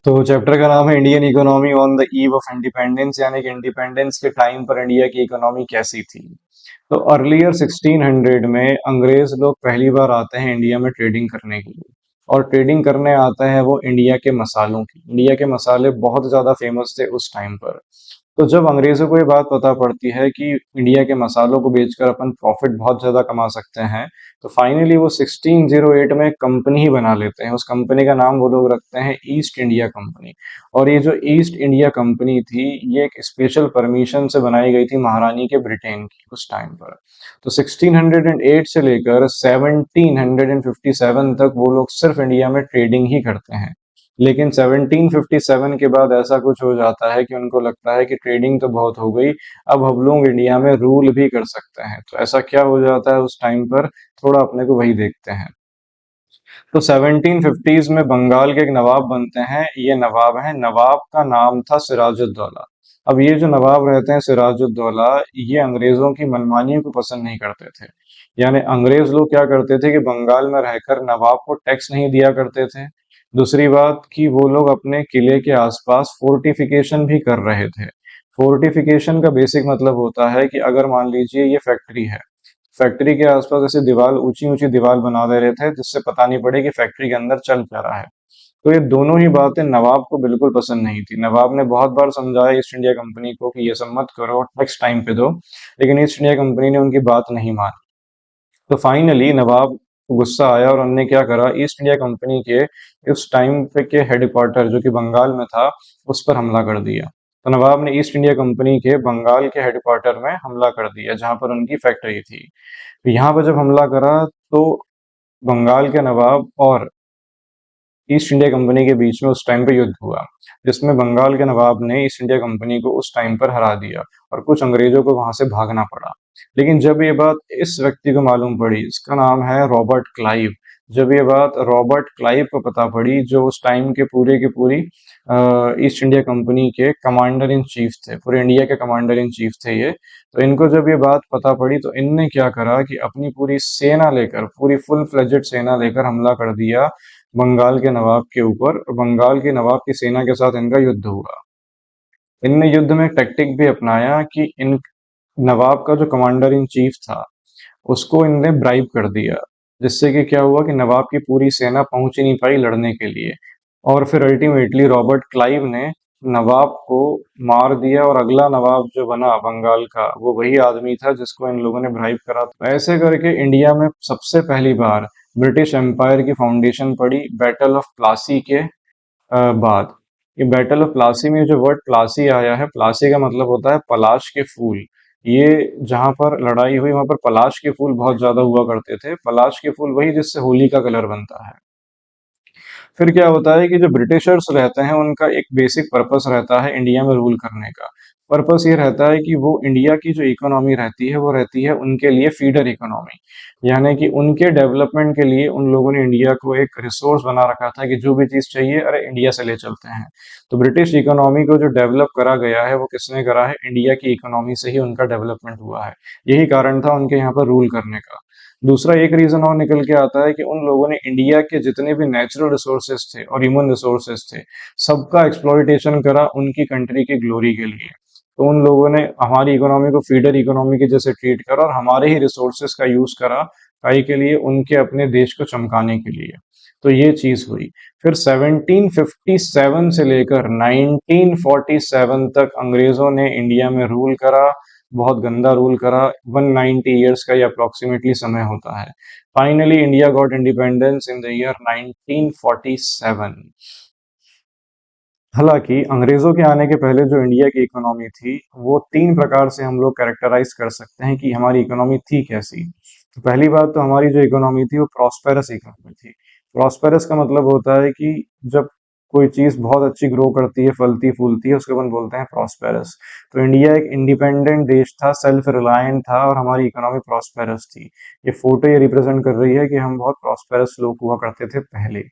तो चैप्टर का नाम है Indian economy on the eve of independence, यानी कि इंडिपेंडेंस के टाइम पर इंडिया की इकोनॉमी कैसी थी। तो अर्लियर 1600 में अंग्रेज लोग पहली बार आते हैं इंडिया में ट्रेडिंग करने के लिए, और ट्रेडिंग करने आते हैं वो इंडिया के मसालों की। इंडिया के मसाले बहुत ज़्यादा फेमस थे उस टाइम पर। तो जब अंग्रेज़ों को ये बात पता पड़ती है कि इंडिया के मसालों को बेचकर अपन प्रॉफ़िट बहुत ज़्यादा कमा सकते हैं, तो फाइनली वो 1608 में एक कंपनी ही बना लेते हैं। उस कंपनी का नाम वो लोग रखते हैं ईस्ट इंडिया कंपनी। और ये जो ईस्ट इंडिया कंपनी थी, ये एक स्पेशल परमिशन से बनाई गई थी महारानी के ब्रिटेन की उस टाइम पर। तो 1608 से लेकर 1757 तक वो लोग सिर्फ इंडिया में ट्रेडिंग ही करते हैं। लेकिन 1757 के बाद ऐसा कुछ हो जाता है कि उनको लगता है कि ट्रेडिंग तो बहुत हो गई, अब हम लोग इंडिया में रूल भी कर सकते हैं। तो ऐसा क्या हो जाता है उस टाइम पर, थोड़ा अपने को वही देखते हैं। तो 1750s में बंगाल के एक नवाब बनते हैं। ये नवाब हैं, नवाब का नाम था सिराजुद्दौला। अब ये जो नवाब रहते हैं सिराजुद्दौला, ये अंग्रेजों की मनमानियों को पसंद नहीं करते थे। यानी अंग्रेज लोग क्या करते थे कि बंगाल में रहकर नवाब को टैक्स नहीं दिया करते थे। दूसरी बात कि वो लोग अपने किले के आसपास फोर्टिफिकेशन भी कर रहे थे। फोर्टिफिकेशन का बेसिक मतलब होता है कि अगर मान लीजिए ये फैक्ट्री है, फैक्ट्री के आसपास ऐसे दीवार, ऊंची ऊंची दीवार बना दे रहे थे जिससे पता नहीं पड़े कि फैक्ट्री के अंदर चल क्या रहा है। तो ये दोनों ही बातें नवाब को बिल्कुल पसंद नहीं थी। नवाब ने बहुत बार समझाया ईस्ट इंडिया कंपनी को कि ये सब मत करो, टैक्स टाइम पे दो, लेकिन ईस्ट इंडिया कंपनी ने उनकी बात नहीं मानी। तो फाइनली नवाब को गुस्सा आया और उन्होंने क्या करा, ईस्ट इंडिया कंपनी के उस टाइम पे के हेडक्वार्टर जो कि बंगाल में था, उस पर हमला कर दिया। तो नवाब ने ईस्ट इंडिया कंपनी के बंगाल के हेडक्वार्टर में हमला कर दिया जहां पर उनकी फैक्ट्री थी। तो यहाँ पर जब हमला करा तो बंगाल के नवाब और ईस्ट इंडिया कंपनी के बीच में उस टाइम पे युद्ध हुआ, जिसमें बंगाल के नवाब ने ईस्ट इंडिया कंपनी को उस टाइम पर हरा दिया और कुछ अंग्रेजों को वहां से भागना पड़ा। लेकिन जब ये बात इस व्यक्ति को मालूम पड़ी, इसका नाम है रॉबर्ट क्लाइव। जब ये बात रॉबर्ट क्लाइव को पता पड़ी, जो उस टाइम के पूरे की पूरी ईस्ट इंडिया कंपनी के कमांडर इन चीफ थे, पूरे इंडिया के कमांडर इन चीफ थे ये। तो इनको जब ये बात पता पड़ी तो इनने क्या करा कि अपनी पूरी सेना लेकर, पूरी फुल फ्लेजेड सेना लेकर हमला कर दिया बंगाल के नवाब के ऊपर। और बंगाल के नवाब की सेना के साथ इनका युद्ध हुआ। इनने युद्ध में एक टैक्टिक भी अपनाया कि इन नवाब का जो कमांडर इन चीफ था, उसको इनने ब्राइब कर दिया, जिससे कि क्या हुआ कि नवाब की पूरी सेना पहुंच ही नहीं पाई लड़ने के लिए। और फिर अल्टीमेटली रॉबर्ट क्लाइव ने नवाब को मार दिया, और अगला नवाब जो बना बंगाल का, वो वही आदमी था जिसको इन लोगों ने ब्राइब करा था। ऐसे करके इंडिया में सबसे पहली बार ब्रिटिश एम्पायर की फाउंडेशन पड़ी बैटल ऑफ प्लासी के बाद। ये बैटल ऑफ प्लासी में जो वर्ड प्लासी आया है, प्लासी का मतलब होता है पलाश के फूल। ये जहां पर लड़ाई हुई वहां पर पलाश के फूल बहुत ज्यादा हुआ करते थे। पलाश के फूल वही जिससे होली का कलर बनता है। फिर क्या होता है कि जो ब्रिटिशर्स रहते हैं उनका एक बेसिक पर्पस रहता है इंडिया में रूल करने का। पर्पस ये रहता है कि वो इंडिया की जो इकोनॉमी रहती है वो रहती है उनके लिए फीडर इकोनॉमी। यानी कि उनके डेवलपमेंट के लिए उन लोगों ने इंडिया को एक रिसोर्स बना रखा था कि जो भी चीज़ चाहिए, अरे इंडिया से ले चलते हैं। तो ब्रिटिश इकोनॉमी को जो डेवलप करा गया है वो किसने करा है, इंडिया की इकोनॉमी से ही उनका डेवलपमेंट हुआ है। यही कारण था उनके यहाँ पर रूल करने का। दूसरा एक रीजन और निकल के आता है कि उन लोगों ने इंडिया के जितने भी नेचुरल रिसोर्सेज थे और ह्यूमन रिसोर्सेज थे, सबका एक्सप्लॉइटेशन करा उनकी कंट्री की ग्लोरी के लिए। तो उन लोगों ने हमारी इकोनॉमी को फीडर इकोनॉमी के जैसे ट्रीट करा और हमारे ही रिसोर्सेज का यूज करा काई के लिए, उनके अपने देश को चमकाने के लिए। तो ये चीज हुई। फिर 1757 से लेकर 1947 तक अंग्रेजों ने इंडिया में रूल करा, बहुत गंदा रूल करा। 190 ईयर्स का ये अप्रोक्सीमेटली समय होता है। Finally India got independence in the year 1947। हालांकि अंग्रेजों के आने के पहले जो इंडिया की इकोनॉमी थी, वो तीन प्रकार से हम लोग कैरेक्टराइज कर सकते हैं कि हमारी इकोनॉमी थी कैसी। तो पहली बात तो हमारी जो इकोनॉमी थी वो प्रॉस्पेरस इकोनॉमी थी। प्रॉस्पेरस का मतलब होता है कि जब कोई चीज बहुत अच्छी ग्रो करती है, फलती फूलती है, उसको अपन बोलते हैं प्रॉस्पेरस। तो इंडिया एक इंडिपेंडेंट देश था, सेल्फ रिलायंट था, और हमारी इकोनॉमी प्रॉस्पेरस थी। ये फोटो ये रिप्रेजेंट कर रही है कि हम बहुत प्रॉस्पेरस लोग हुआ करते थे पहले।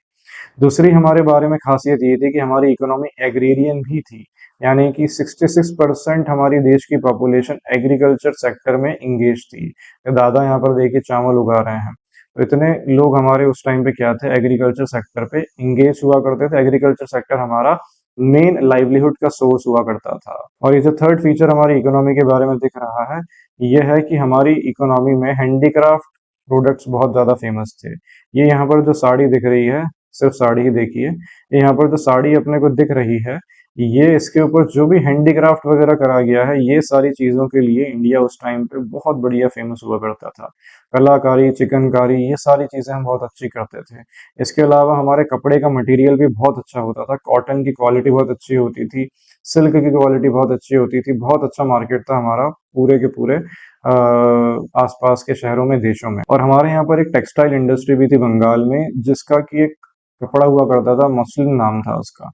दूसरी हमारे बारे में खासियत ये थी कि हमारी इकोनॉमी एग्रेरियन भी थी। यानी कि 66% हमारी देश की पॉपुलेशन एग्रीकल्चर सेक्टर में इंगेज थी। दादा यहाँ पर देखिए चावल उगा रहे हैं। तो इतने लोग हमारे उस टाइम पे क्या थे, एग्रीकल्चर सेक्टर पे इंगेज हुआ करते थे। एग्रीकल्चर सेक्टर हमारा मेन लाइवलीहुड का सोर्स हुआ करता था। और ये जो थर्ड फीचर हमारी इकोनॉमी के बारे में दिख रहा है, ये है कि हमारी इकोनॉमी में हैंडीक्राफ्ट प्रोडक्ट्स बहुत ज्यादा फेमस थे। ये यहाँ पर जो साड़ी दिख रही है, सिर्फ साड़ी ही देखिए, यहाँ पर जो साड़ी अपने को दिख रही है, ये इसके ऊपर जो भी हैंडीक्राफ्ट वगैरह करा गया है, ये सारी चीजों के लिए इंडिया उस टाइम पे बहुत बढ़िया फेमस हुआ करता था। कलाकारी, चिकनकारी, ये सारी चीजें हम बहुत अच्छी करते थे। इसके अलावा हमारे कपड़े का मटेरियल भी बहुत अच्छा होता था। कॉटन की क्वालिटी बहुत अच्छी होती थी, सिल्क की क्वालिटी बहुत अच्छी होती थी। बहुत अच्छा मार्केट था हमारा पूरे के पूरे आसपास के शहरों में, देशों में। और हमारे यहाँ पर एक टेक्सटाइल इंडस्ट्री भी थी बंगाल में, जिसका कि एक कपड़ा हुआ करता था, मसलिन नाम था उसका।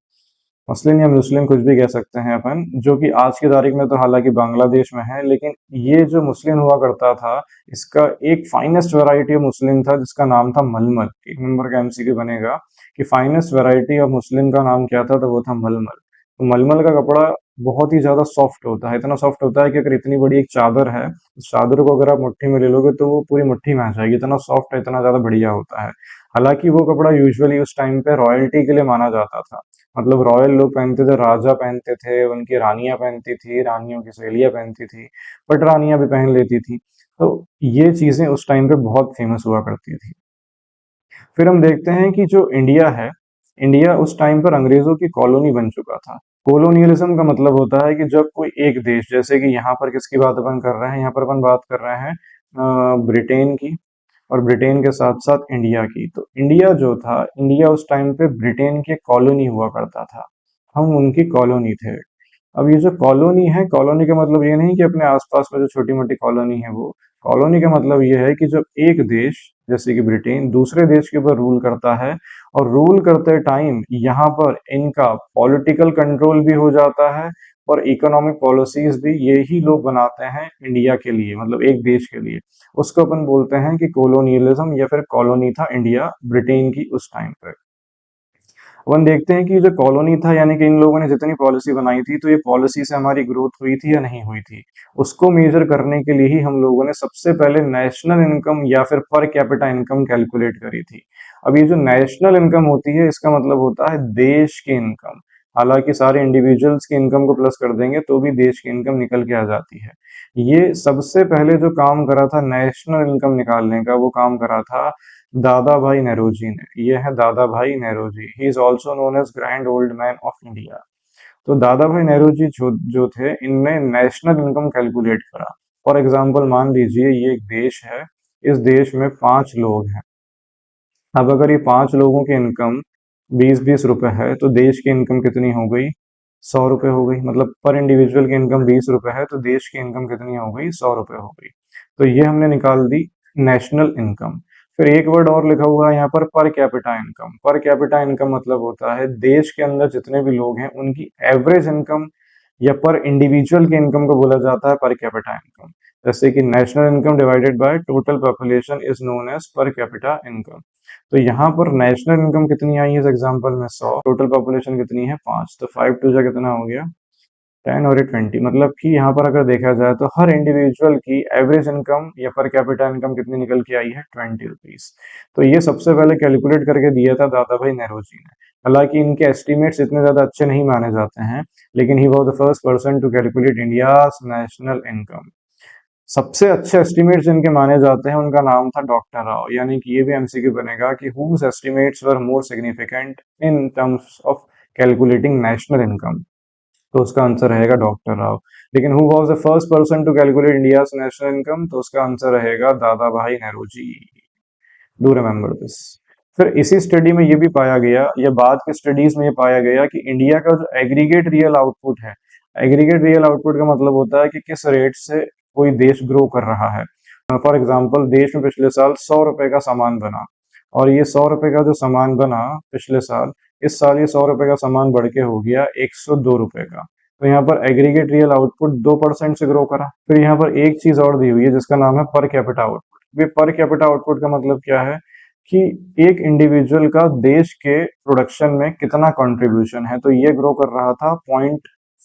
मसलिन या मुस्लिम कुछ भी कह सकते हैं अपन, जो कि आज की तारीख में तो हालांकि बांग्लादेश में है, लेकिन ये जो मुस्लिम हुआ करता था, इसका एक फाइनेस्ट वैरायटी ऑफ मुस्लिम था जिसका नाम था मलमल। एक नंबर का एमसीक्यू बनेगा कि फाइनेस्ट वैरायटी ऑफ मुस्लिम का नाम क्या था, तो वो था मलमल। तो मलमल का कपड़ा बहुत ही ज्यादा सॉफ्ट होता है, इतना सॉफ्ट होता है कि अगर इतनी बड़ी एक चादर है, उस चादर को अगर आप मुट्ठी में ले लोगे तो वो पूरी मुट्ठी में आ जाएगी, इतना सॉफ्ट है, इतना ज्यादा बढ़िया होता है। हालांकि वो कपड़ा यूजुअली उस टाइम पे रॉयल्टी के लिए माना जाता था, मतलब रॉयल लोग पहनते थे, राजा पहनते थे, उनकी रानियां पहनती थी, रानियों की सहेलियां पहनती थी, बट रानियां भी पहन लेती थी। तो ये चीजें उस टाइम पे बहुत फेमस हुआ करती थी। फिर हम देखते हैं कि जो इंडिया है, इंडिया उस टाइम पर अंग्रेजों की कॉलोनी बन चुका था। कोलोनियलिज्म का मतलब होता है कि जब कोई एक देश, जैसे कि यहाँ पर किसकी बात अपन कर रहे हैं, यहाँ पर अपन बात कर रहे हैं ब्रिटेन की, और ब्रिटेन के साथ साथ इंडिया की। तो इंडिया जो था, इंडिया उस टाइम पे ब्रिटेन की कॉलोनी हुआ करता था, हम उनकी कॉलोनी थे। अब ये जो कॉलोनी है, कॉलोनी का मतलब ये नहीं कि अपने आसपास में जो छोटी मोटी कॉलोनी है वो, कॉलोनी का मतलब ये है कि जब एक देश जैसे कि ब्रिटेन दूसरे देश के ऊपर रूल करता है, और रूल करते टाइम यहाँ पर इनका पॉलिटिकल कंट्रोल भी हो जाता है, और इकोनॉमिक पॉलिसीज भी यही लोग बनाते हैं इंडिया के लिए, मतलब एक देश के लिए। उसको अपन बोलते हैं कि कोलोनियलिज्म, या फिर कॉलोनी था इंडिया ब्रिटेन की उस टाइम पे। अपन देखते हैं कि जो कॉलोनी था, यानी कि इन लोगों ने जितनी पॉलिसी बनाई थी, तो ये पॉलिसी से हमारी ग्रोथ हुई थी या नहीं हुई थी, उसको मेजर करने के लिए ही हम लोगों ने सबसे पहले नेशनल इनकम या फिर पर कैपिटा इनकम कैलकुलेट करी थी। अब ये जो नेशनल इनकम होती है, इसका मतलब होता है देश की इनकम। हालांकि सारे इंडिविजुअल्स की इनकम को प्लस कर देंगे तो भी देश की इनकम निकल के आ जाती है। ये सबसे पहले जो काम करा था नेशनल इनकम निकालने का, वो काम करा था दादा भाई नेहरूजी ने। ये है Dadabhai Naoroji, he is also known as grand old man of India. तो दादा भाई नेहरू जी जो थे, इनने नेशनल इनकम कैलकुलेट करा। फॉर एग्जाम्पल मान लीजिए ये एक देश है, इस देश में 5 लोग हैं। अब अगर ये 5 लोगों की इनकम 20-20 रुपए है, तो देश की इनकम कितनी हो गई, 100 रुपए हो गई। मतलब पर इंडिविजुअल की इनकम 20 रुपए है, तो देश की इनकम कितनी हो गई, 100 रुपए हो गई। तो ये हमने निकाल दी नेशनल इनकम। फिर एक वर्ड और लिखा हुआ है यहाँ पर कैपिटा इनकम। पर कैपिटा इनकम मतलब होता है देश के अंदर जितने भी लोग हैं उनकी एवरेज इनकम, या पर इंडिविजुअल की इनकम को बोला जाता है पर कैपिटा इनकम। जैसे कि national income divided by total population is known as per capita income. तो यहाँ पर नेशनल इनकम कितनी आई है इस एग्जांपल में, 100, टोटल पॉपुलेशन कितनी है, 5, तो 5 टू जा कितना हो गया, 10, और ये 20। मतलब कि यहाँ पर अगर देखा जाए तो हर इंडिविजुअल की एवरेज इनकम या पर कैपिटा इनकम कितनी निकल के आई है, 20 रुपीज। तो ये सबसे पहले कैलकुलेट करके दिया था दादा भाई नेहरूजी ने। हालांकि इनके एस्टिमेट्स इतने ज्यादा अच्छे नहीं माने जाते हैं, लेकिन he was the first person to calculate India's national income. सबसे अच्छे एस्टिमेट्स जिनके माने जाते हैं उनका नाम था डॉक्टर राव। यानी कि ये भी एमसीक्यू बनेगा कि whose estimates were more significant in terms of calculating national income, तो उसका आंसर रहेगा डॉक्टर राव। लेकिन who was the first person to calculate India's national income, तो उसका आंसर रहेगा दादा भाई नेहरूजी। Do remember this. फिर इसी स्टडी में ये भी पाया गया, या बाद के स्टडीज में ये पाया गया कि इंडिया का जो एग्रीगेट रियल आउटपुट है, एग्रीगेट रियल आउटपुट का मतलब होता है कि किस रेट से कोई देश ग्रो कर रहा है। फॉर एग्जाम्पल देश में पिछले साल 100 रुपए का सामान बना, और ये 100 रुपए का जो सामान बना पिछले साल, इस साल ये 100 रुपए का सामान बढ़ के हो गया 102 रुपए का। तो यहाँ पर एग्रीगेट रियल आउटपुट 2% से ग्रो करा। फिर यहाँ पर एक चीज और दी हुई है जिसका नाम है पर कैपिटा आउटपुट। ये पर कैपिटा आउटपुट का मतलब क्या है कि एक इंडिविजुअल का देश के प्रोडक्शन में कितना कंट्रीब्यूशन है, तो ये ग्रो कर रहा था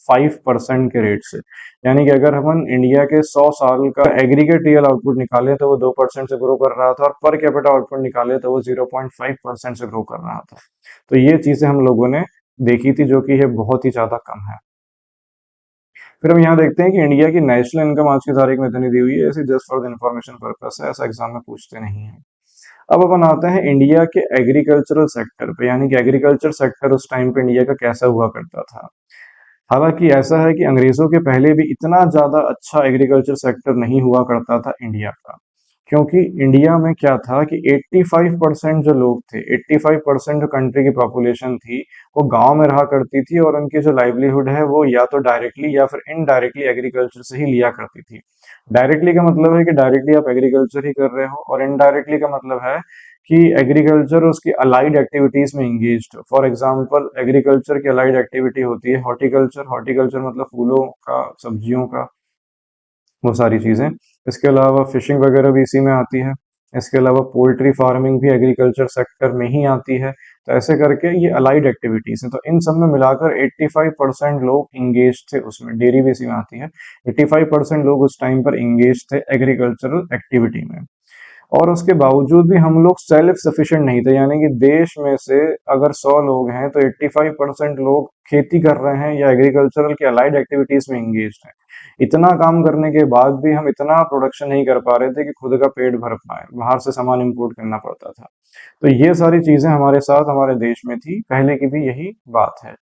0.5% के रेट से। यानी कि अगर हम इंडिया के 100 साल का एग्रीगेट रियल आउटपुट निकाले तो वो 2% से ग्रो कर रहा था, और पर कैपिटा आउटपुट निकाले तो वो 0.5% से ग्रो कर रहा था। तो ये चीजें हम लोगों ने देखी थी, जो कि ये बहुत ही ज्यादा कम है। फिर हम यहाँ देखते हैं कि इंडिया की नेशनल इनकम आज की तारीख में इतनी दी हुई है, ऐसे just for the information purpose है, ऐसा एग्जाम में पूछते नहीं है। अब अपन आते हैं इंडिया के एग्रीकल्चरल सेक्टर पे, यानी कि एग्रीकल्चर सेक्टर उस टाइम पे इंडिया का कैसा हुआ करता था। हालांकि ऐसा है कि अंग्रेजों के पहले भी इतना ज्यादा अच्छा एग्रीकल्चर सेक्टर नहीं हुआ करता था इंडिया का, क्योंकि इंडिया में क्या था कि 85% जो लोग थे, 85% जो कंट्री की पॉपुलेशन थी, वो गांव में रहा करती थी, और उनकी जो लाइवलीहुड है वो या तो डायरेक्टली या फिर इनडायरेक्टली एग्रीकल्चर से ही लिया करती थी। डायरेक्टली का मतलब है कि डायरेक्टली आप एग्रीकल्चर ही कर रहे हो, और इनडायरेक्टली का मतलब है कि एग्रीकल्चर उसकी अलाइड एक्टिविटीज में इंगेज्ड हो। फॉर एग्जांपल एग्रीकल्चर की अलाइड एक्टिविटी होती है हॉर्टिकल्चर, हॉर्टिकल्चर मतलब फूलों का, सब्जियों का, वो सारी चीजें। इसके अलावा फिशिंग वगैरह भी इसी में आती है। इसके अलावा पोल्ट्री फार्मिंग भी एग्रीकल्चर सेक्टर में ही आती है। तो ऐसे करके ये अलाइड एक्टिविटीज हैं। तो इन सब में मिलाकर 85% लोग इंगेज थे उसमें, डेयरी भी इसी में आती है। 85% लोग उस टाइम पर इंगेज थे एग्रीकल्चरल एक्टिविटी में। और उसके बावजूद भी हम लोग सेल्फ सफिशिएंट नहीं थे, यानी कि देश में से अगर 100 लोग हैं तो 85% लोग खेती कर रहे हैं या एग्रीकल्चरल के अलाइड एक्टिविटीज में इंगेज हैं। इतना काम करने के बाद भी हम इतना प्रोडक्शन नहीं कर पा रहे थे कि खुद का पेट भर पाए, बाहर से सामान इंपोर्ट करना पड़ता था। तो ये सारी चीजें हमारे साथ हमारे देश में थी, पहले की भी यही बात है।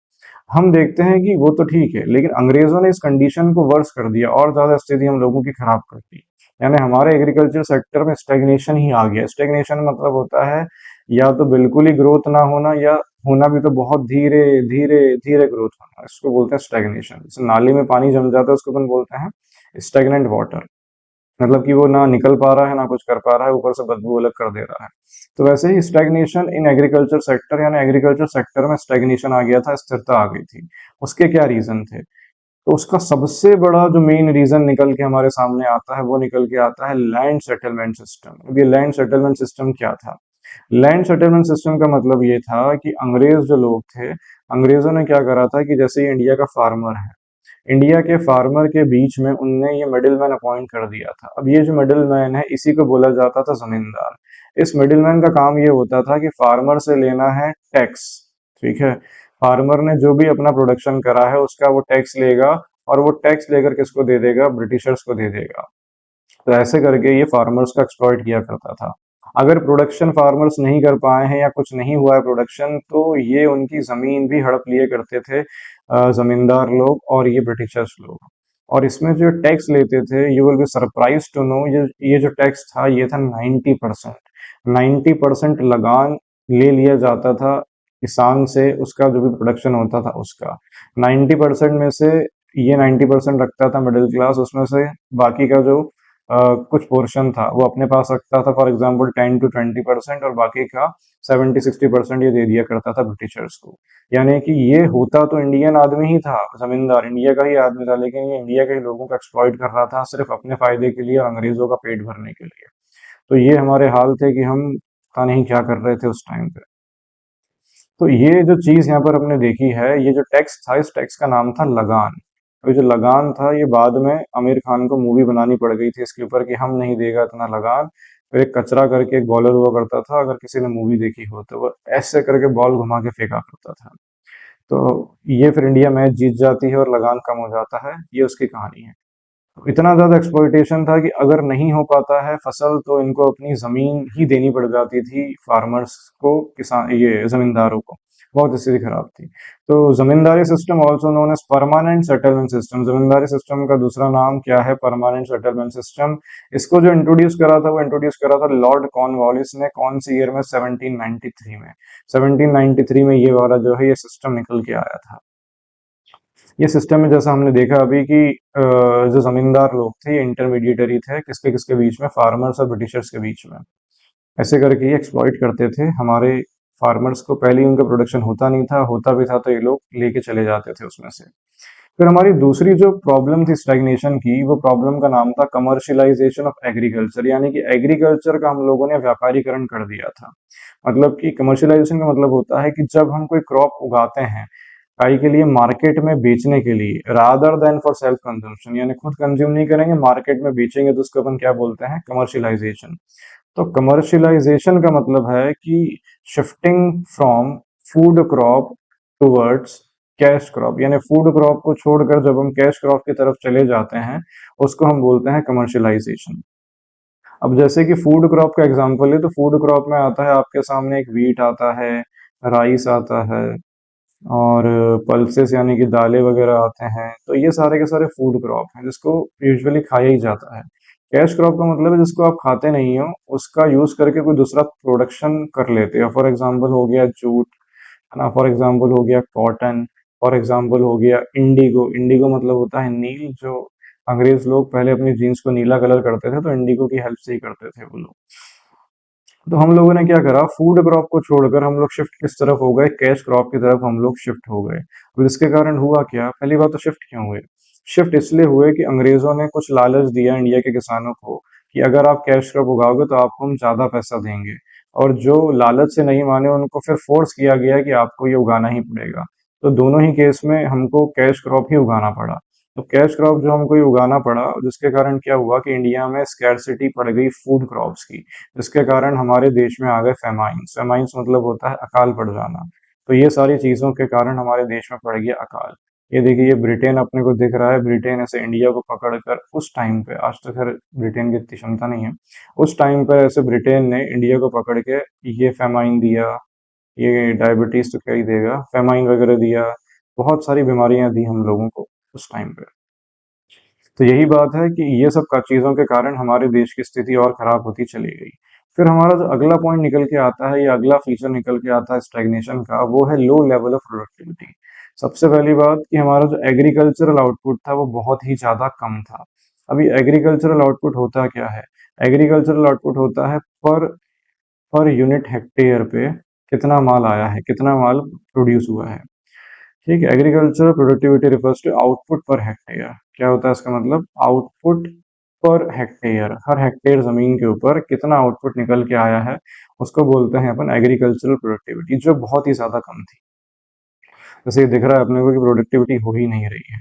हम देखते हैं कि वो तो ठीक है, लेकिन अंग्रेजों ने इस कंडीशन को वर्स कर दिया और ज्यादा स्थिति हम लोगों की खराब कर दी। यानी हमारे एग्रीकल्चर सेक्टर में स्टेग्नेशन ही आ गया। स्टेग्नेशन मतलब होता है या तो बिल्कुल ही ग्रोथ ना होना, या होना भी तो बहुत धीरे धीरे धीरे ग्रोथ होना, इसको बोलते हैं स्टेग्नेशन। जैसे नाली में पानी जम जाता है उसको अपन बोलते हैं स्टेगनेंट वाटर, मतलब कि वो ना निकल पा रहा है ना कुछ कर पा रहा है, ऊपर से बदबू अलग कर दे रहा है। तो वैसे ही स्टैग्नेशन इन एग्रीकल्चर सेक्टर, यानी एग्रीकल्चर सेक्टर में स्टैग्नेशन आ गया था, स्थिरता आ गई थी। उसके क्या रीजन थे? तो उसका सबसे बड़ा जो मेन रीजन निकल के हमारे सामने आता है, वो निकल के आता है लैंड सेटलमेंट सिस्टम। अब ये लैंड सेटलमेंट सिस्टम क्या था? लैंड सेटलमेंट सिस्टम का मतलब ये था कि अंग्रेज जो लोग थे, अंग्रेजों ने क्या करा था कि जैसे ये इंडिया का फार्मर है, इंडिया के फार्मर के बीच में उनने ये मिडिल मैन अपॉइंट कर दिया था। अब ये जो मिडिल मैन है, इसी को बोला जाता था जमींदार। इस मिडिल मैन का काम ये होता था कि फार्मर से लेना है टैक्स, ठीक है। फार्मर ने जो भी अपना प्रोडक्शन करा है उसका वो टैक्स लेगा, और वो टैक्स लेकर किसको दे देगा? ब्रिटिशर्स को दे देगा। तो ऐसे करके ये फार्मर्स का एक्सप्लॉइट किया करता था। अगर प्रोडक्शन फार्मर्स नहीं कर पाए हैं या कुछ नहीं हुआ है प्रोडक्शन, तो ये उनकी जमीन भी हड़प लिए करते थे जमींदार लोग और ये ब्रिटिशर्स लोग। और इसमें जो टैक्स लेते थे, you will be surprise to know, ये जो टैक्स था ये था 90%। 90% लगान ले लिया जाता था किसान से, उसका जो भी प्रोडक्शन होता था उसका। 90% में से ये 90% रखता था मिडिल क्लास, उसमें से बाकी का जो कुछ पोर्शन था वो अपने पास रखता था, फॉर एग्जांपल 10 to 20%, और बाकी का 70-60% ये दे दिया करता था ब्रिटिशर्स को। यानी कि ये होता तो इंडियन आदमी ही था, जमींदार इंडिया का ही आदमी था, लेकिन ये इंडिया के ही लोगों का एक्सप्लॉइट कर रहा था सिर्फ अपने फायदे के लिए और अंग्रेजों का पेट भरने के लिए। तो ये हमारे हाल थे कि हम पता नहीं क्या कर रहे थे उस टाइम पे। तो ये जो चीज यहाँ पर हमने देखी है, ये जो टैक्स था, इस टैक्स का नाम था लगान। और ये जो लगान था, ये बाद में आमिर खान को मूवी बनानी पड़ गई थी इसके ऊपर कि हम नहीं देगा इतना लगान। फिर एक कचरा करके एक बॉलर हुआ करता था, अगर किसी ने मूवी देखी हो तो वो ऐसे करके बॉल घुमा के फेंका करता था। तो ये फिर इंडिया मैच जीत जाती है और लगान कम हो जाता है, ये उसकी कहानी है। इतना ज्यादा एक्सप्लॉइटेशन था कि अगर नहीं हो पाता है फसल, तो इनको अपनी जमीन ही देनी पड़ जाती थी फार्मर्स को, किसान ये जमींदारों को। बहुत स्थिति खराब थी। तो zamindari system also known as permanent settlement system, zamindari system का दूसरा नाम क्या है? Permanent settlement system. इसको जो इंट्रोड्यूस करा था, वो इंट्रोड्यूस करा था लॉर्ड कॉर्नवालिस ने। कौन सी ईयर में? 1793 में। 1793 में ये वाला जो है ये सिस्टम निकल के आया था। ये सिस्टम में जैसा हमने देखा अभी कि जो जमींदार लोग थे, इंटरमीडिएटरी थे किसके किसके बीच में? फार्मर्स और ब्रिटिशर्स के बीच में। ऐसे करके ये एक्सप्लॉइट करते थे हमारे फार्मर्स को। पहले ही उनका प्रोडक्शन होता नहीं था, होता भी था तो ये लोग लेके चले जाते थे उसमें से। फिर हमारी दूसरी जो प्रॉब्लम थी स्टैग्नेशन की, वो प्रॉब्लम का नाम था कमर्शियलाइजेशन ऑफ एग्रीकल्चर, यानी कि एग्रीकल्चर का हम लोगों ने व्यापारीकरण कर दिया था। मतलब कि कमर्शियलाइजेशन का मतलब होता है कि जब हम कोई क्रॉप उगाते हैं, काई के लिए मार्केट में बेचने के लिए, rather than for self consumption, यानी खुद कंज्यूम नहीं करेंगे, मार्केट में बेचेंगे, तो उसको अपन क्या बोलते हैं, कमर्शियलाइजेशन। तो कमर्शियलाइजेशन का मतलब है कि shifting from food crop towards cash crop, यानी फूड क्रॉप को छोड़कर जब हम कैश क्रॉप की तरफ चले जाते हैं, उसको हम बोलते हैं कमर्शियलाइजेशन। अब जैसे कि फूड क्रॉप का एग्जांपल है, तो फूड क्रॉप में आता है आपके सामने एक व्हीट आता है, राइस आता है, और पल्सेस यानी कि दालें वगैरह आते हैं। तो ये सारे के सारे फूड क्रॉप हैं जिसको यूजुअली खाया ही जाता है। कैश क्रॉप का मतलब है जिसको आप खाते नहीं हो, उसका यूज करके कोई दूसरा प्रोडक्शन कर लेते हो। फॉर एग्जांपल हो गया जूट, है ना, फॉर एग्जांपल हो गया कॉटन, फॉर एग्जांपल हो गया इंडिगो। इंडिगो मतलब होता है नील, जो अंग्रेज लोग पहले अपनी जीन्स को नीला कलर करते थे, तो इंडिगो की हेल्प से ही करते थे वो लोग। तो हम लोगों ने क्या करा, फूड क्रॉप को छोड़कर हम लोग शिफ्ट किस तरफ हो गए, कैश क्रॉप की तरफ हम लोग शिफ्ट हो गए। तो इसके कारण हुआ क्या, पहली बात तो शिफ्ट क्यों हुए, शिफ्ट इसलिए हुए कि अंग्रेजों ने कुछ लालच दिया इंडिया के किसानों को कि अगर आप कैश क्रॉप उगाओगे तो आपको हम ज्यादा पैसा देंगे। और जो लालच से नहीं माने उनको फिर फोर्स किया गया कि आपको ये उगाना ही पड़ेगा। तो दोनों ही केस में हमको कैश क्रॉप ही उगाना पड़ा। तो कैश क्रॉप जो हमको ये उगाना पड़ा, जिसके कारण क्या हुआ कि इंडिया में स्कैरसिटी पड़ गई फूड क्रॉप्स की, जिसके कारण हमारे देश में आ गए फेमाइन्स। फेमाइन्स मतलब होता है अकाल पड़ जाना। तो ये सारी चीजों के कारण हमारे देश में पड़ गया अकाल। ये देखिए, ये ब्रिटेन अपने को दिख रहा है, ब्रिटेन ऐसे इंडिया को पकड़कर उस टाइम पे, आज तो खैर ब्रिटेन की इतनी क्षमता नहीं है, उस टाइम पे ऐसे ब्रिटेन ने इंडिया को पकड़ के ये फेमाइन दिया, ये डायबिटीज तो क्या ही देगा, फेमाइन वगैरह दिया, बहुत सारी बीमारियां दी हम लोगों को उस टाइम पे। तो यही बात है कि ये सब का चीज़ों के कारण हमारे देश की स्थिति और खराब होती चली गई। फिर हमारा जो अगला पॉइंट निकल के आता है, या अगला फीचर निकल के आता है स्टैग्नेशन का, वो है लो लेवल ऑफ प्रोडक्टिविटी। सबसे पहली बात कि हमारा जो एग्रीकल्चरल आउटपुट था वो बहुत ही ज़्यादा कम था। अभी एग्रीकल्चरल आउटपुट होता क्या है, एग्रीकल्चरल आउटपुट होता है पर पर यूनिट हेक्टेयर पे कितना माल आया है, कितना माल प्रोड्यूस हुआ है। ठीक है, agriculture productivity refers to output per hectare. क्या होता है इसका मतलब, आउटपुट पर हेक्टेयर, हर हेक्टेयर जमीन के ऊपर कितना आउटपुट निकल के आया है, उसको बोलते हैं अपन एग्रीकल्चरल प्रोडक्टिविटी, जो बहुत ही ज्यादा कम थी। जैसे ये दिख रहा है अपने को कि प्रोडक्टिविटी हो ही नहीं रही है।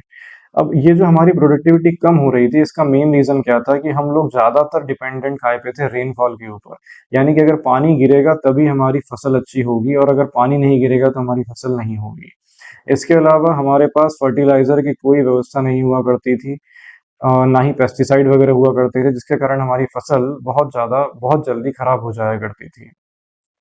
अब ये जो हमारी प्रोडक्टिविटी कम हो रही थी, इसका मेन रीजन क्या था कि हम लोग ज्यादातर डिपेंडेंट आए पे थे रेनफॉल के ऊपर। यानी कि अगर पानी गिरेगा तभी हमारी फसल अच्छी होगी, और अगर पानी नहीं गिरेगा तो हमारी फसल नहीं होगी। इसके अलावा हमारे पास फर्टिलाइजर की कोई व्यवस्था नहीं हुआ करती थी, ना ही पेस्टिसाइड वगैरह हुआ करते थे, जिसके कारण हमारी फसल बहुत जल्दी खराब हो जाया करती थी।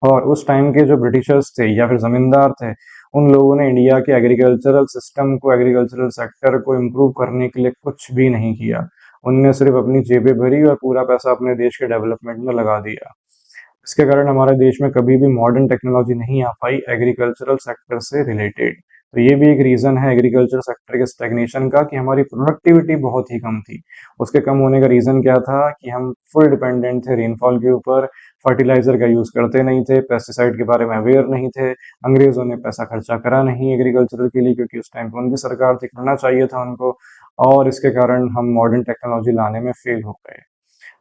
और उस टाइम के जो ब्रिटिशर्स थे या फिर जमींदार थे, उन लोगों ने इंडिया के एग्रीकल्चरल सिस्टम को, एग्रीकल्चरल सेक्टर को इम्प्रूव करने के लिए कुछ भी नहीं किया। उनने सिर्फ अपनी जेबें भरी और पूरा पैसा अपने देश के डेवलपमेंट में लगा दिया। इसके कारण हमारे देश में कभी भी मॉडर्न टेक्नोलॉजी नहीं आ पाई एग्रीकल्चरल सेक्टर से रिलेटेड। तो ये भी एक रीजन है एग्रीकल्चर सेक्टर के स्टेग्नेशन का, कि हमारी प्रोडक्टिविटी बहुत ही कम थी। उसके कम होने का रीजन क्या था कि हम फुल डिपेंडेंट थे रेनफॉल के ऊपर, फर्टिलाइजर का यूज करते नहीं थे, पेस्टिसाइड के बारे में अवेयर नहीं थे, अंग्रेजों ने पैसा खर्चा करा नहीं एग्रीकल्चर के लिए, क्योंकि उस टाइम पर उनकी सरकार थी, करना चाहिए था उनको, और इसके कारण हम मॉडर्न टेक्नोलॉजी लाने में फेल हो गए।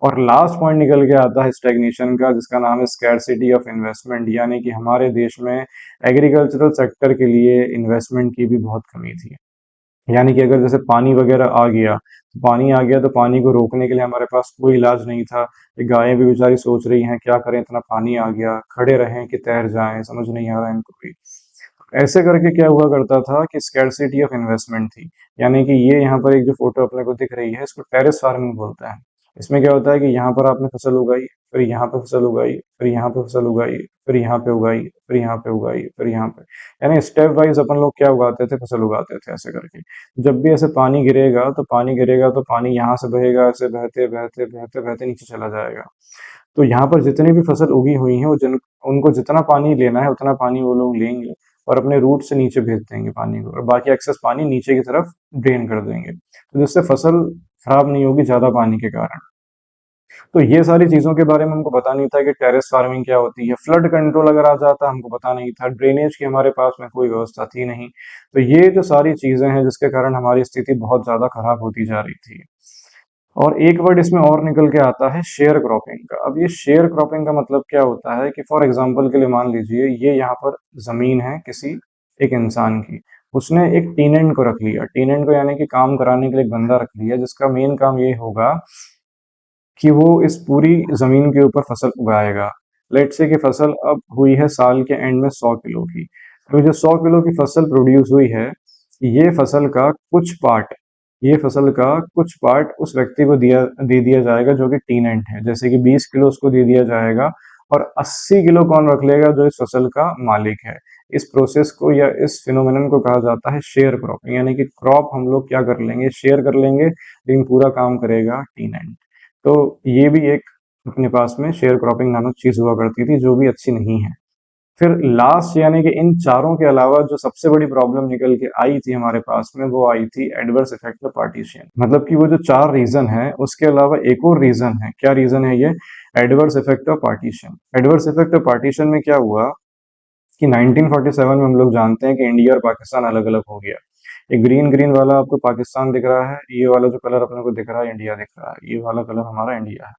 और लास्ट पॉइंट निकल के आता है स्टैग्नेशन का, जिसका नाम है स्कैरसिटी ऑफ इन्वेस्टमेंट, यानी कि हमारे देश में एग्रीकल्चरल सेक्टर के लिए इन्वेस्टमेंट की भी बहुत कमी थी। यानी कि अगर जैसे पानी वगैरह आ गया, तो पानी को रोकने के लिए हमारे पास कोई इलाज नहीं था। ये गायें भी बेचारी सोच रही हैं क्या करें, इतना पानी आ गया, खड़े रहें कि तैर जाएं, समझ नहीं आ रहा है इनको भी। ऐसे करके क्या हुआ करता था कि स्कैरसिटी ऑफ इन्वेस्टमेंट थी। यानी कि ये यहाँ पर एक जो फोटो अपने को दिख रही है, इसको टेरेस फार्मिंग बोलते हैं। इसमें क्या होता है कि यहाँ पर आपने फसल उगाई, फिर यहाँ पे फसल उगाई, फिर यहाँ पे फसल उगाई, फिर यहाँ पे उगाई, फिर यहाँ पे उगाई, फिर यहाँ पे, यानी स्टेप वाइज अपन लोग क्या उगाते थे, फसल उगाते थे ऐसे करके। जब भी ऐसे पानी गिरेगा तो पानी यहाँ से बहेगा, ऐसे बहते बहते बहते बहते नीचे चला जाएगा। तो यहाँ पर जितनी भी फसल उगी हुई है, उनको जितना पानी लेना है उतना पानी वो लोग लेंगे, और अपने रूट से नीचे भेज देंगे पानी को, और बाकी एक्सेस पानी नीचे की तरफ ड्रेन कर देंगे, तो जिससे फसल खराब नहीं होगी ज्यादा पानी के कारण। तो ये सारी चीजों के बारे में हमको पता नहीं था कि टेरेस फार्मिंग क्या होती है, फ्लड कंट्रोल अगर आ जाता हमको पता नहीं था, ड्रेनेज की हमारे पास में कोई व्यवस्था थी नहीं। तो ये जो सारी चीजें हैं जिसके कारण हमारी स्थिति बहुत ज्यादा खराब होती जा रही थी। और एक वर्ड इसमें और निकल के आता है शेयर क्रॉपिंग का। अब ये शेयर क्रॉपिंग का मतलब क्या होता है कि फॉर एग्जांपल के लिए मान लीजिए ये यहाँ पर जमीन है किसी एक इंसान की, उसने एक टीनेंट को रख लिया। टीनेंट को यानी कि काम कराने के लिए एक बंदा रख लिया, जिसका मेन काम ये होगा कि वो इस पूरी ज़मीन के ऊपर फसल उगाएगा। लेट्स से कि फसल अब हुई है साल के एंड में 100 किलो की। तो जो 100 किलो की फसल प्रोड्यूस हुई है, ये फसल का कुछ पार्ट ये फसल का कुछ पार्ट उस व्यक्ति को दे दिया जाएगा जो कि टीनेंट है। जैसे कि 20 किलो उसको दे दिया जाएगा और 80 किलो कौन रख लेगा, जो इस फसल का मालिक है। इस प्रोसेस को या इस फिनोमेनन को कहा जाता है शेयर क्रॉपिंग, यानी कि क्रॉप हम लोग क्या कर लेंगे, शेयर कर लेंगे, लेकिन पूरा काम करेगा टीनेंट। तो ये भी एक अपने पास में शेयर क्रॉपिंग नामक चीज हुआ करती थी, जो भी अच्छी नहीं है। फिर लास्ट यानी कि इन चारों के अलावा जो सबसे बड़ी प्रॉब्लम निकल के आई थी हमारे पास में, वो आई थी एडवर्स इफेक्ट ऑफ पार्टीशन। मतलब कि वो जो 4 रीजन है उसके अलावा एक और रीजन है। क्या रीजन है ये? Adverse effect of partition. Adverse effect of partition में क्या हुआ कि 1947 में हम लोग जानते हैं कि इंडिया और पाकिस्तान अलग अलग हो गया। ये ग्रीन ग्रीन वाला आपको पाकिस्तान दिख रहा है, ये वाला जो कलर अपने को दिख रहा है इंडिया दिख रहा है, ये वाला कलर हमारा इंडिया है।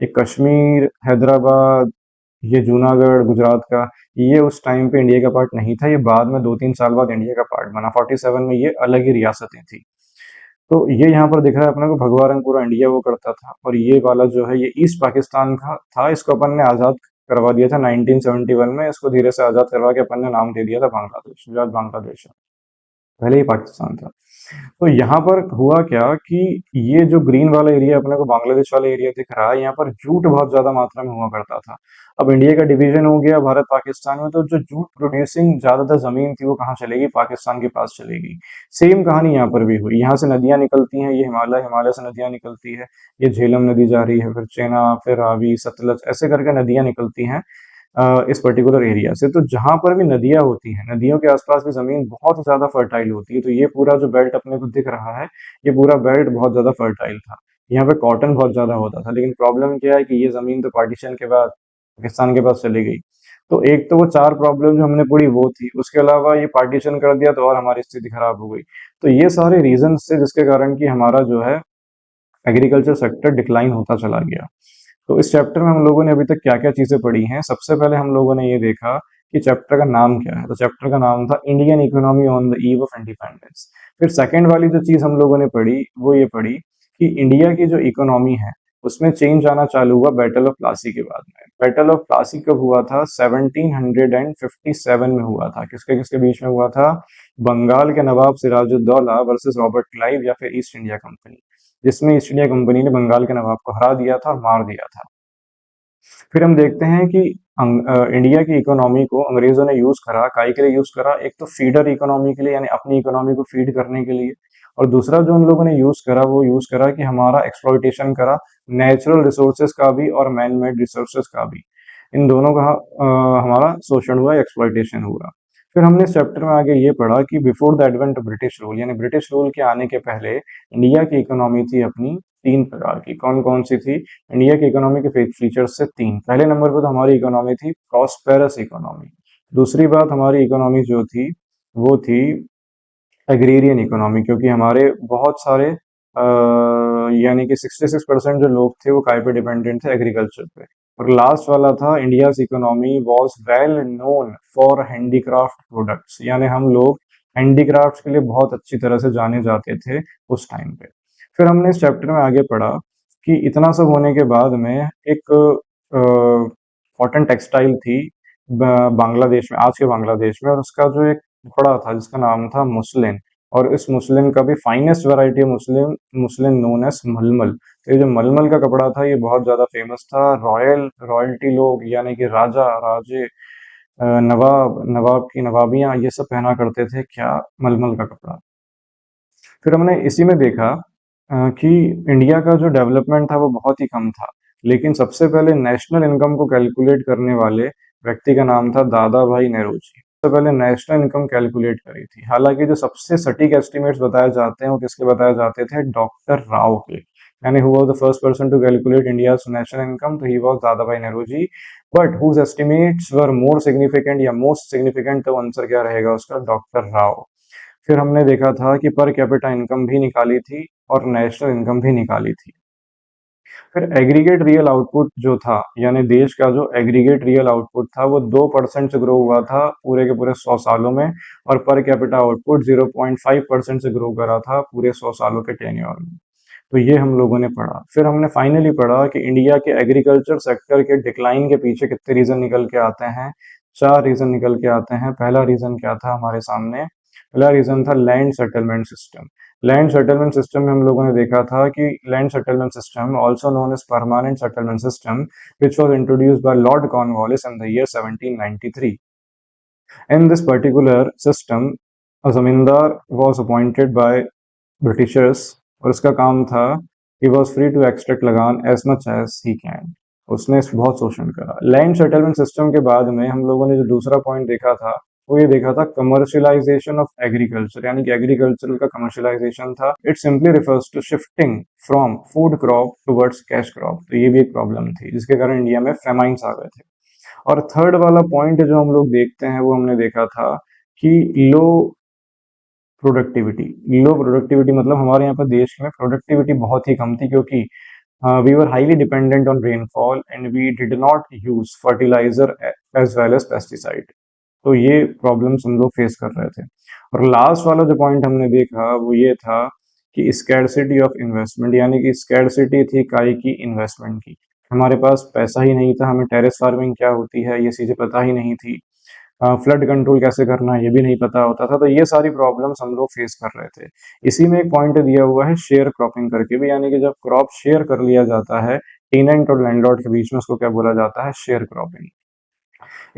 ये कश्मीर, हैदराबाद, ये जूनागढ़ गुजरात का, ये उस टाइम पे इंडिया का पार्ट नहीं था। ये बाद में 2-3 साल बाद इंडिया का पार्ट बना। 47 में ये अलग ही रियासतें थी। तो ये यहाँ पर दिख रहा है अपने को, भगवा रंग पूरा इंडिया वो करता था, और ये वाला जो है ये ईस्ट पाकिस्तान का था। इसको अपन ने आजाद करवा दिया था 1971 में। इसको धीरे से आजाद करवा के अपन ने नाम दे दिया था बांग्लादेश। जो आज बांग्लादेश है, पहले ही पाकिस्तान था। तो यहाँ पर हुआ क्या कि ये जो ग्रीन वाला एरिया अपने को बांग्लादेश वाला एरिया दिख रहा है, यहाँ पर जूट बहुत ज्यादा मात्रा में हुआ करता था। अब इंडिया का डिवीजन हो गया भारत पाकिस्तान में, तो जो जूट प्रोड्यूसिंग ज्यादातर जमीन थी वो कहाँ चलेगी? पाकिस्तान के पास चलेगी। सेम कहानी यहाँ पर भी हुई। यहाँ से नदियां निकलती हैं, ये हिमालय, हिमालय से नदियां निकलती है, ये झेलम नदी जा रही है, फिर चेना, फिर रावी, सतलज, ऐसे करके नदियां निकलती हैं इस पर्टिकुलर एरिया से। तो जहां पर भी नदियां होती हैं, नदियों के आसपास की जमीन बहुत ज्यादा फर्टाइल होती है। तो ये पूरा जो बेल्ट अपने को दिख रहा है, ये पूरा बेल्ट बहुत ज्यादा फर्टाइल था। यहाँ पे कॉटन बहुत ज्यादा होता था। लेकिन प्रॉब्लम क्या है कि ये जमीन तो पार्टीशन के बाद पाकिस्तान के पास चली गई। तो एक तो वो 4 प्रॉब्लम जो हमने पढ़ी वो थी, उसके अलावा ये पार्टीशन कर दिया तो और हमारी स्थिति खराब हो गई। तो ये सारे रीजन थे जिसके कारण कि हमारा जो है एग्रीकल्चर सेक्टर डिक्लाइन होता चला गया। तो इस चैप्टर में हम लोगों ने अभी तक क्या-क्या चीजें पढ़ी हैं? सबसे पहले हम लोगों ने ये देखा कि चैप्टर का नाम क्या है। तो चैप्टर का नाम था Indian economy on the eve of independence. फिर सेकंड वाली जो चीज हम लोगों ने पढ़ी वो ये पढ़ी कि इंडिया की जो इकोनॉमी है उसमें चेंज आना चालू हुआ बैटल ऑफ प्लासी के बाद में। बैटल ऑफ प्लासी कब हुआ था? 1757 में हुआ था। किसके किसके बीच में हुआ था? बंगाल के नवाब सिराजुद्दौला वर्सेस रॉबर्ट क्लाइव या फिर ईस्ट इंडिया कंपनी, जिसमें ईस्ट इंडिया कंपनी ने बंगाल के नवाब को हरा दिया था और मार दिया था। फिर हम देखते हैं कि इंडिया की इकोनॉमी को अंग्रेजों ने यूज करा, काहे के लिए यूज करा? एक तो फीडर इकोनॉमी के लिए, यानी अपनी इकोनॉमी को फीड करने के लिए, और दूसरा जो उन लोगों ने यूज करा वो यूज करा कि हमारा एक्सप्लॉइटेशन करा, नेचुरल रिसोर्सेज का भी और मैन मेड रिसोर्सेज का भी। इन दोनों का हमारा शोषण हुआ, एक्सप्लॉइटेशन हुआ। फिर हमने इस चैप्टर में आगे ये पढ़ा कि before the advent of British rule, यानी ब्रिटिश रूल के आने के पहले इंडिया की इकोनॉमी थी अपनी 3 प्रकार की। कौन कौन सी थी? इंडिया की इकोनॉमी के फीचर्स से 3। पहले नंबर पर तो हमारी इकोनॉमी थी प्रॉस्पेरस इकोनॉमी। दूसरी बात हमारी इकोनॉमी जो थी वो थी एग्रेरियन इकोनॉमी, क्योंकि हमारे बहुत सारे यानी कि 66% जो लोग थे वो काय पे डिपेंडेंट थे? एग्रीकल्चर पे। और लास्ट वाला था India economy was well known for handicraft products, यानी हम लोग हैंडीक्राफ्ट के लिए बहुत अच्छी तरह से जाने जाते थे उस टाइम पे। फिर हमने इस चैप्टर में आगे पढ़ा कि इतना सब होने के बाद में एक कॉटन टेक्सटाइल थी बांग्लादेश में, आज के बांग्लादेश में, और उसका जो एक टुकड़ा था जिसका नाम था मुस्लिन। और इस मुस्लिन का भी फाइनेस्ट वैरायटी मुस्लिम मुस्लिन नोन एज मलमल। तो ये जो मलमल का कपड़ा था ये बहुत ज्यादा फेमस था। रॉयल्टी लोग यानी कि राजा, राजे, नवाब, नवाब की नवाबियां, ये सब पहना करते थे क्या? मलमल का कपड़ा। फिर हमने इसी में देखा कि इंडिया का जो डेवलपमेंट था वो बहुत ही कम था। लेकिन सबसे पहले नेशनल इनकम को कैलकुलेट करने वाले व्यक्ति का नाम था दादा भाई नेहरूजी। सबसे पहले नेशनल इनकम कैलकुलेट करी थी। हालांकि जो सबसे सटीक एस्टिमेट्स बताए जाते हैं वो किसके बताए जाते थे? डॉक्टर राव के। यानी who was the first person to calculate India's national income? तो he was Dadabhai Naoroji. But whose estimates were more significant या मोस्ट सिग्निफिकेंट, तो आंसर क्या रहेगा उसका? डॉक्टर राव। फिर हमने देखा था कि पर कैपिटा इनकम भी निकाली थी और नेशनल इनकम भी निकाली थी। फिर एग्रीगेट रियल आउटपुट जो था, यानी देश का जो एग्रीगेट रियल आउटपुट था वो 2% से ग्रो हुआ था पूरे के पूरे 100 सालों में, और पर कैपिटा आउटपुट 0.5% से ग्रो करा था पूरे 100 सालों के टेन्योर में। तो ये हम लोगों ने पढ़ा। फिर हमने फाइनली पढ़ा कि इंडिया के एग्रीकल्चर सेक्टर के डिक्लाइन के पीछे कितने रीजन निकल के आते हैं। 4 रीजन निकल के आते हैं। पहला रीजन क्या था हमारे सामने? पहला रीजन था land settlement system. Land settlement system में हम लोगों ने देखा था कि land settlement system, also known as permanent settlement system, which was introduced by Lord Cornwallis in the year 1793. In this particular system, a zamindar was appointed by Britishers, और उसका काम था he was free to extract lagaan as much as he can. उसने बहुत शोषण करा। Land settlement system के बाद में हम लोगों ने जो दूसरा पॉइंट देखा था वो ये देखा था कमर्शियलाइजेशन ऑफ एग्रीकल्चर, यानी कि एग्रीकल्चर का कमर्शियलाइजेशन था। It simply refers to shifting from food crop towards cash crop. तो ये भी एक प्रॉब्लम थी जिसके कारण इंडिया में फेमाइन्स आ गए थे। और थर्ड वाला पॉइंट जो हम लोग देखते हैं वो हमने देखा था कि लो प्रोडक्टिविटी। लो प्रोडक्टिविटी मतलब हमारे यहाँ पर देश में प्रोडक्टिविटी बहुत ही कम थी, क्योंकि we were highly dependent on rainfall and we did not use fertilizer as well as pesticide. तो ये प्रॉब्लम्स हम लोग फेस कर रहे थे। और लास्ट वाला जो पॉइंट हमने देखा वो ये था कि स्कैरसिटी ऑफ इन्वेस्टमेंट, यानी कि स्कैरसिटी थी काय की? इन्वेस्टमेंट की। हमारे पास पैसा ही नहीं था, हमें टेरेस फार्मिंग क्या होती है ये चीजें पता ही नहीं थी, फ्लड कंट्रोल कैसे करना है ये भी नहीं पता होता था। तो ये सारी प्रॉब्लम्स हम लोग फेस कर रहे थे। इसी में एक पॉइंट दिया हुआ है शेयर क्रॉपिंग करके भी, यानी कि जब क्रॉप शेयर कर लिया जाता है टेनेंट और लैंडलॉर्ड के बीच में, उसको क्या बोला जाता है? Share cropping.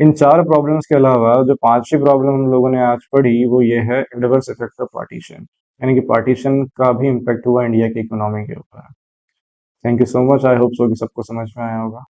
इन चार प्रॉब्लम्स के अलावा जो पांचवी प्रॉब्लम हम लोगों ने आज पढ़ी वो ये है एडवर्स इफेक्ट ऑफ पार्टीशन, यानी कि पार्टीशन का भी इम्पैक्ट हुआ इंडिया की इकोनॉमी के ऊपर। Thank you so much. I hope so कि सबको समझ में आया होगा।